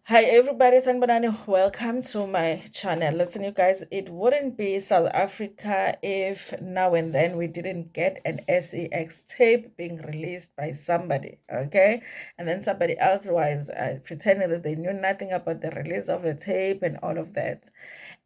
Hi everybody, Sanbanani. Welcome to my channel. Listen, you guys, it wouldn't be South Africa if now and then we didn't get an SEX tape being released by somebody, okay? And then somebody else was pretending that they knew nothing about the release of a tape and all of that.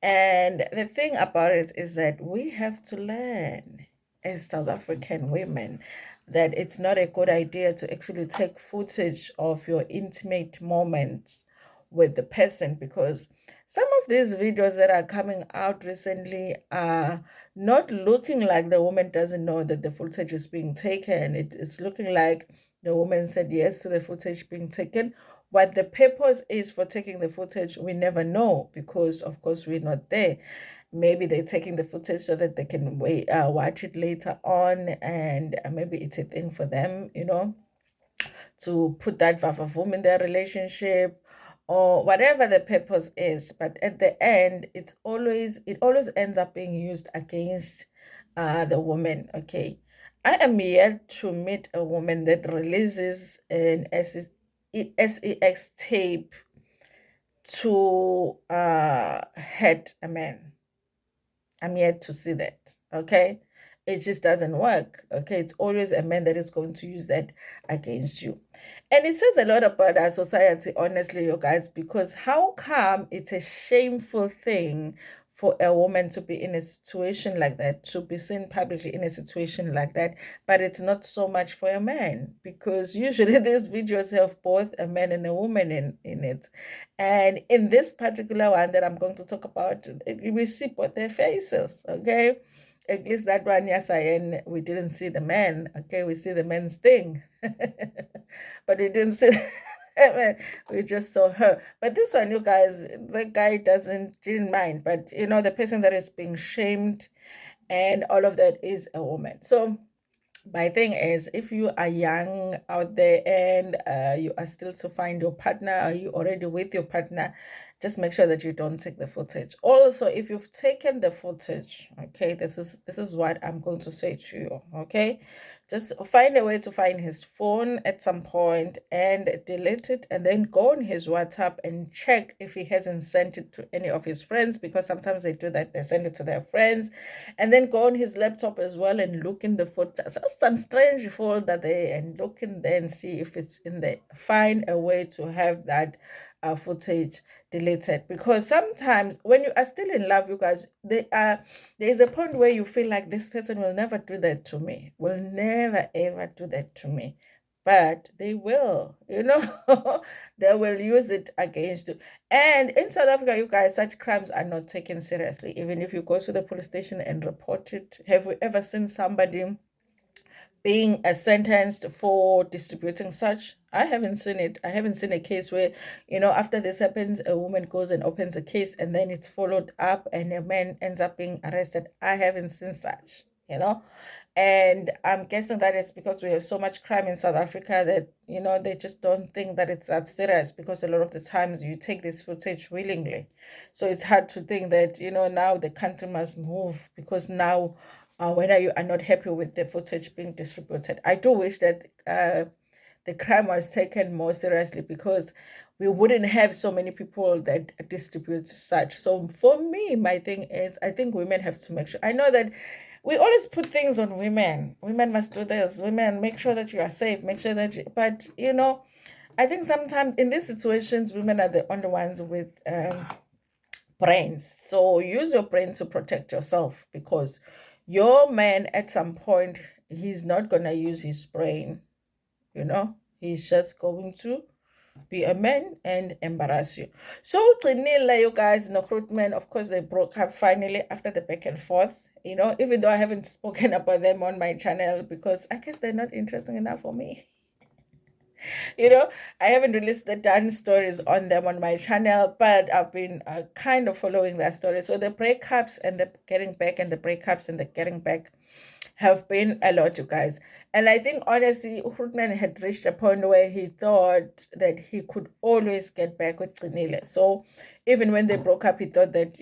And the thing about it is that we have to learn as South African women that it's not a good idea to actually take footage of your intimate moments with the person, because some of these videos that are coming out recently are not looking like the woman doesn't know that the footage is being taken. It's looking like the woman said yes to the footage being taken. What the purpose is for taking the footage, we never know, because of course we're not there. Maybe they're taking the footage so that they can watch it later on, and maybe it's a thing for them, to put that vavavoom in their relationship, or whatever the purpose is. But at the end, it always ends up being used against the woman. Okay, I am yet to meet a woman that releases an sex tape to hurt a man. I'm yet to see that. Okay. It just doesn't work. Okay. It's always a man that is going to use that against you. And it says a lot about our society, honestly, you guys, because how come it's a shameful thing for a woman to be in a situation like that, to be seen publicly in a situation like that, but it's not so much for a man? Because usually these videos have both a man and a woman in it. And in this particular one that I'm going to talk about, we see both their faces, okay? At least that one, yes, and we didn't see the man, okay? We see the man's thing, but we didn't see the man. We just saw her. But this one, you guys, the guy didn't mind, but the person that is being shamed and all of that is a woman. So my thing is, if you are young out there and you are still to find your partner, or you already with your partner, just make sure that you don't take the footage. Also, if you've taken the footage, okay, this is what I'm going to say to you. Okay, just find a way to find his phone at some point and delete it, and then go on his WhatsApp and check if he hasn't sent it to any of his friends, because sometimes they do that. They send it to their friends, and then go on his laptop as well and look in the photos, some strange folder there, and look in there and see if it's in there. Find a way to have that footage deleted, because sometimes when you are still in love, you guys, there's a point where you feel like this person will never do that to me, will never ever do that to me, but they will, they will use it against you. And in South Africa, you guys, such crimes are not taken seriously. Even if you go to the police station and report it, have we ever seen somebody being sentenced for distributing such? I haven't seen it. I haven't seen a case where, after this happens, a woman goes and opens a case and then it's followed up and a man ends up being arrested. I haven't seen such. And I'm guessing that it's because we have so much crime in South Africa that, they just don't think that it's that serious, because a lot of the times you take this footage willingly. So it's hard to think that, now the country must move because now whether you are not happy with the footage being distributed. I do wish that the crime was taken more seriously, because we wouldn't have so many people that distribute such. So for me, my thing is, I think women have to make sure. I know that we always put things on women. Women must do this. Women, make sure that you are safe. Make sure that but I think sometimes in these situations, women are the only ones with brains. So use your brain to protect yourself, because your man at some point, he's not gonna use his brain, he's just going to be a man and embarrass you. So Gcinile, you guys, no recruitment, of course, they broke up finally after the back and forth. Even though I haven't spoken about them on my channel, because I guess they're not interesting enough for me. you know I haven't released the done stories on them on my channel, but I've been kind of following their stories. So the breakups and the getting back, and the breakups and the getting back, have been a lot, you guys. And I think honestly, Hootman had reached a point where he thought that he could always get back with Gcinile. So even when they broke up, he thought that,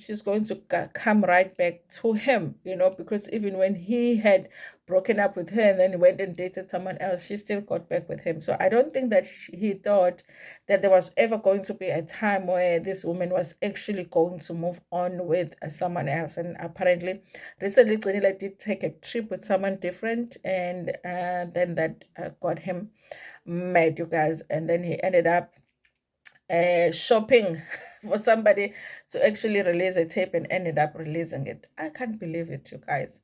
she's going to come right back to him, because even when he had broken up with her and then went and dated someone else, she still got back with him. So I don't think that he thought that there was ever going to be a time where this woman was actually going to move on with someone else. And apparently, recently, Gcinile did take a trip with someone different, and then that got him mad, you guys. And then he ended up shopping for somebody to actually release a tape and ended up releasing it. I can't believe it, you guys.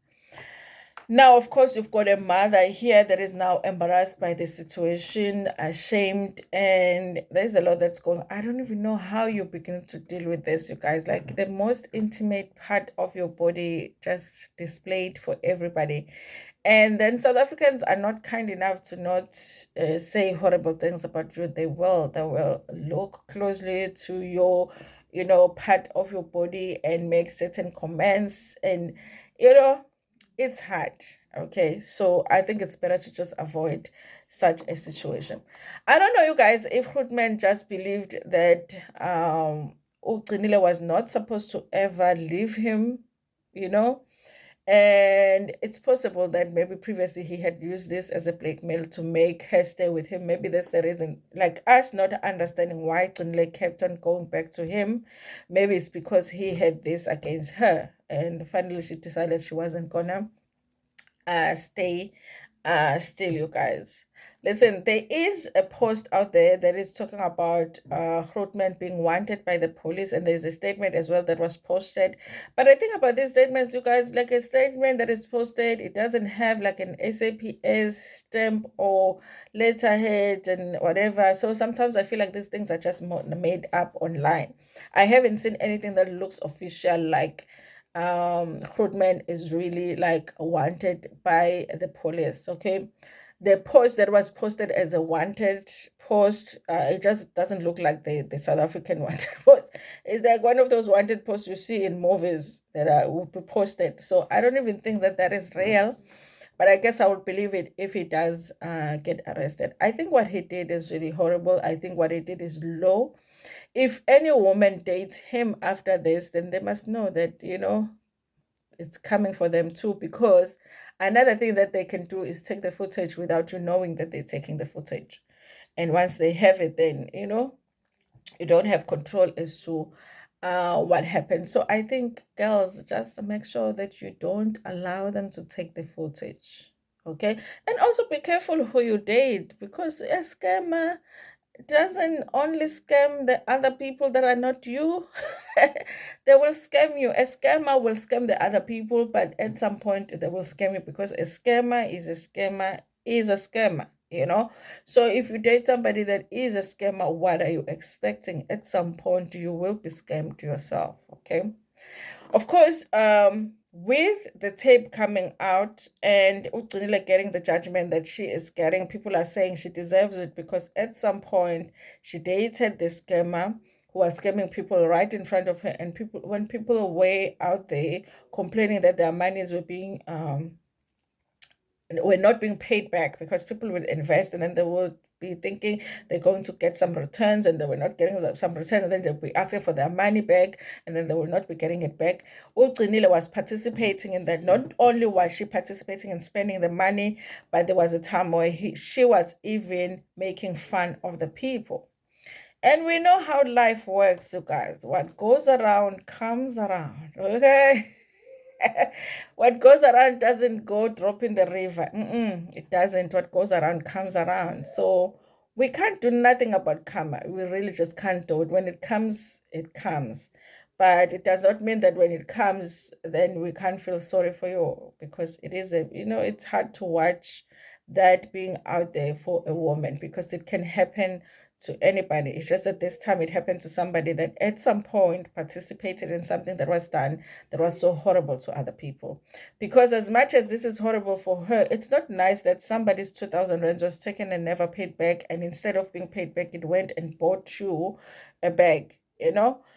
Now, of course, you've got a mother here that is now embarrassed by the situation, ashamed, and there's a lot that's going. I don't even know how you begin to deal with this, you guys. Like the most intimate part of your body just displayed for everybody. And then South Africans are not kind enough to not say horrible things about you. They will look closely to your, part of your body and make certain comments. And, you know, it's hard. Okay. So I think it's better to just avoid such a situation. I don't know, you guys, if Hoodman just believed that Ugcinile was not supposed to ever leave him, you know and it's possible that maybe previously he had used this as a blackmail to make her stay with him. Maybe that's the reason. Like us not understanding why Gcinile kept on going back to him. Maybe it's because he had this against her. And finally she decided she wasn't gonna stay still, you guys. Listen, there is a post out there that is talking about Grootman being wanted by the police, and there's a statement as well that was posted. But I think about these statements, you guys, like a statement that is posted, it doesn't have like an SAPS stamp or letterhead and whatever. So sometimes I feel like these things are just made up online. I haven't seen anything that looks official, like Grootman is really like wanted by the police. Okay, the post that was posted as a wanted post, it just doesn't look like the South African wanted post. It's like one of those wanted posts you see in movies that will be posted. So I don't even think that that is real. But I guess I would believe it if he does get arrested. I think what he did is really horrible. I think what he did is low. If any woman dates him after this, then they must know that, it's coming for them too. Because another thing that they can do is take the footage without you knowing that they're taking the footage. And once they have it, then, you don't have control as to what happens. So I think girls, just make sure that you don't allow them to take the footage. Okay. And also be careful who you date, because a scammer doesn't only scam the other people that are not you. They will scam you. A scammer will scam the other people, but at some point they will scam you, because a scammer is a scammer is a scammer, So if you date somebody that is a scammer, what are you expecting? At some point you will be scammed yourself, okay? Of course, with the tape coming out and Ugcinile getting the judgment that she is getting, people are saying she deserves it, because at some point she dated the scammer who was scamming people right in front of her. And when people were out there complaining that their monies were not being paid back, because people would invest and then they would be thinking they're going to get some returns, and they were not getting some returns, and then they'll be asking for their money back, and then they will not be getting it back. Ugcinile was participating in that. Not only was she participating in spending the money, but there was a time where she was even making fun of the people. And we know how life works, you guys. What goes around comes around, okay? What goes around doesn't go drop in the river. It doesn't. What goes around comes around. So we can't do nothing about karma. We really just can't do it. When it comes, it comes. But it does not mean that when it comes, then we can't feel sorry for you, because it's hard to watch that being out there for a woman, because it can happen to anybody. It's just that this time it happened to somebody that at some point participated in something that was done that was so horrible to other people. Because as much as this is horrible for her, it's not nice that somebody's 2,000 rands was taken and never paid back. And instead of being paid back, it went and bought you a bag.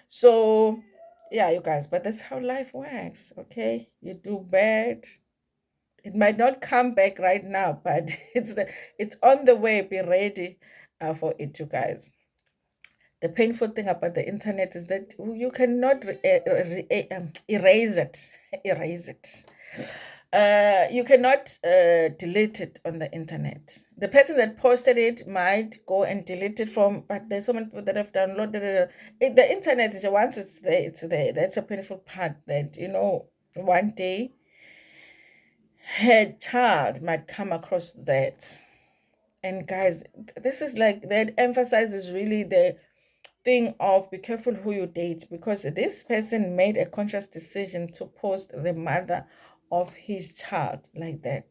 So, yeah, you guys, but that's how life works, okay? You do bad, It might not come back right now, but it's on the way. Be ready for it, you guys. The painful thing about the internet is that you cannot erase it. Erase it. You cannot delete it on the internet. The person that posted it might go and delete it from, but there's so many people that have downloaded it. The internet, once it's there, it's there. That's a painful part that, one day her child might come across that. And guys, this is like that emphasizes really the thing of be careful who you date, because this person made a conscious decision to post the mother of his child like that.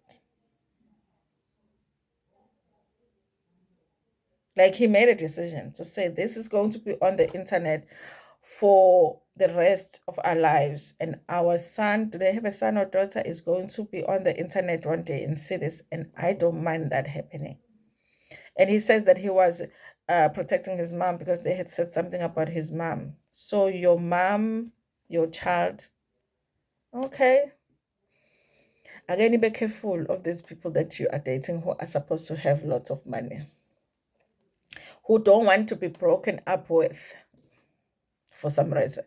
Like he made a decision to say this is going to be on the internet for the rest of our lives. And our son, do they have a son or daughter, is going to be on the internet one day and see this. And I don't mind that happening. And he says that he was protecting his mom because they had said something about his mom. So your mom, your child, okay. Again, be careful of these people that you are dating who are supposed to have lots of money, who don't want to be broken up with for some reason.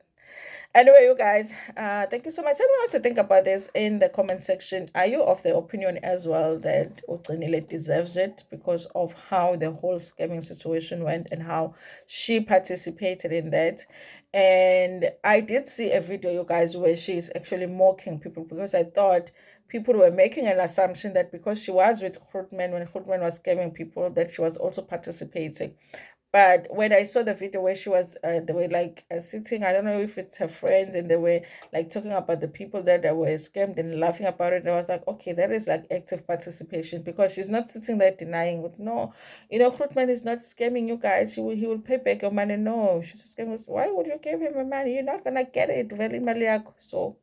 Anyway, you guys, thank you so much. Tell me what to think about this in the comment section. Are you of the opinion as well that Gcinile deserves it because of how the whole scamming situation went and how she participated in that? And I did see a video, you guys, where she's actually mocking people, because I thought people were making an assumption that because she was with Grootman when Grootman was scamming people, that she was also participating. But when I saw the video where she was, they were like sitting, I don't know if it's her friends, and they were like talking about the people that were scammed and laughing about it. And I was like, okay, that is like active participation, because she's not sitting there denying it. No, Grootman is not scamming you guys. He will pay back your money. No, she's scamming. Why would you give him the money? You're not gonna get it. Very maliak. So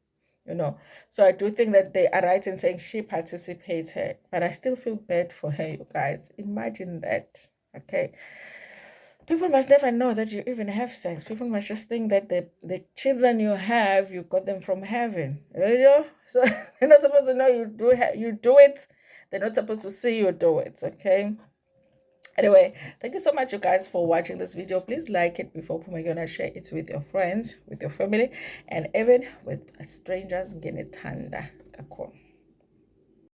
I do think that they are right in saying she participated, but I still feel bad for her, you guys. Imagine that. Okay. People must never know that you even have sex. People must just think that the children you have, you got them from heaven. So they're not supposed to know you do it. They're not supposed to see you do it. Okay. Anyway, thank you so much, you guys, for watching this video. Please like it before you're gonna share it with your friends, with your family, and even with strangers. Ngene thanda kakhulu.